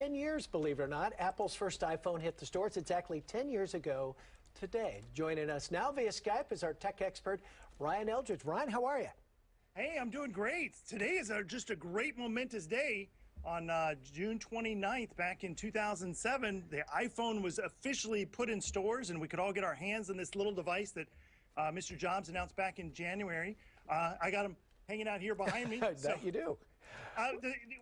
10 years, believe it or not, Apple's first iPhone hit the stores exactly 10 years ago today. Joining us now via Skype is our tech expert, Ryan Eldridge. Ryan, how are you? Hey, I'm doing great. Today is just a great momentous day. On June 29th, back in 2007, the iPhone was officially put in stores, and we could all get our hands on this little device that Mr. Jobs announced back in January. I got him hanging out here behind me. That you do.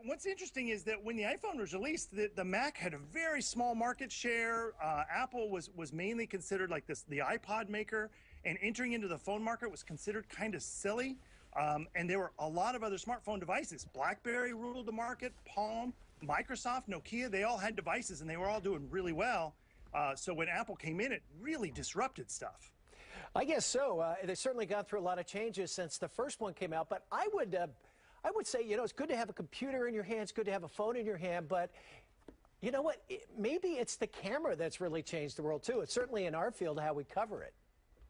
What's interesting is that when the iPhone was released, the Mac had a very small market share. Apple was mainly considered like the iPod maker, and entering into the phone market was considered kind of silly. And there were a lot of other smartphone devices. BlackBerry ruled the market, Palm, Microsoft, Nokia, they all had devices and they were all doing really well. So when Apple came in, it really disrupted stuff. I guess so. They've certainly gone through a lot of changes since the first one came out, but I would say, you know, it's good to have a computer in your hand, it's good to have a phone in your hand, but you know what? Maybe it's the camera that's really changed the world too. It's certainly in our field how we cover it.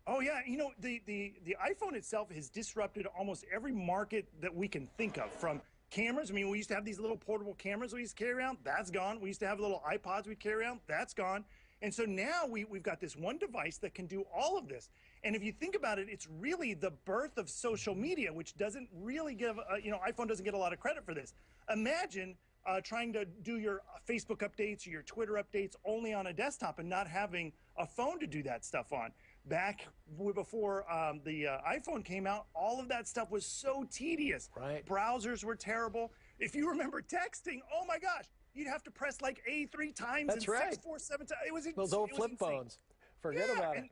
Oh yeah, you know, the iPhone itself has disrupted almost every market that we can think of, from cameras. I mean, we used to have these little portable cameras we used to carry around, that's gone. We used to have little iPods we'd carry around, that's gone. And so now we've got this one device that can do all of this. And if you think about it, it's really the birth of social media, which doesn't really give, you know, iPhone doesn't get a lot of credit for this. Imagine trying to do your Facebook updates or your Twitter updates only on a desktop and not having a phone to do that stuff on. Back before the iPhone came out, all of that stuff was so tedious. Right. Browsers were terrible. If you remember texting, oh my gosh, you'd have to press like A 3 times. That's and right. 6, 4, 7 times. It was those old flip phones. Forget about it. Exactly.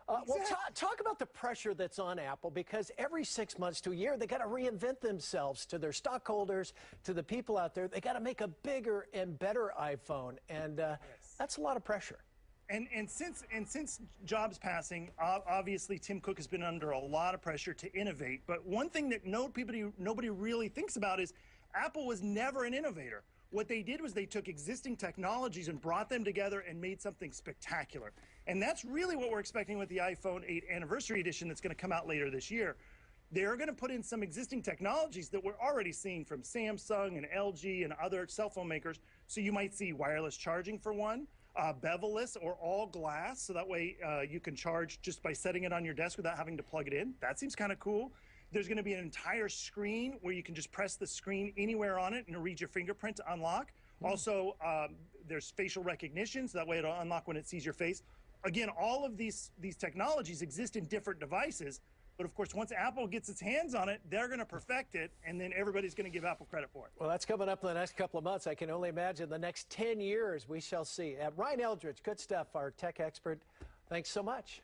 Well, talk about the pressure that's on Apple, because every 6 months to a year, they got to reinvent themselves to their stockholders, to the people out there. They got to make a bigger and better iPhone, and that's a lot of pressure. And since Jobs' passing, obviously Tim Cook has been under a lot of pressure to innovate. But one thing that nobody really thinks about is Apple was never an innovator. What they did was they took existing technologies and brought them together and made something spectacular. And that's really what we're expecting with the iPhone 8 Anniversary Edition that's going to come out later this year. They're going to put in some existing technologies that we're already seeing from Samsung and LG and other cell phone makers. So you might see wireless charging for one, bevel-less or all glass, so that way you can charge just by setting it on your desk without having to plug it in. That seems kind of cool. There's going to be an entire screen where you can just press the screen anywhere on it and it'll read your fingerprint to unlock. Also, there's facial recognition, so that way it'll unlock when it sees your face. Again, all of these technologies exist in different devices, but of course, once Apple gets its hands on it, they're going to perfect it, and then everybody's going to give Apple credit for it. Well, that's coming up in the next couple of months. I can only imagine the next 10 years we shall see. Ryan Eldridge, good stuff, our tech expert. Thanks so much.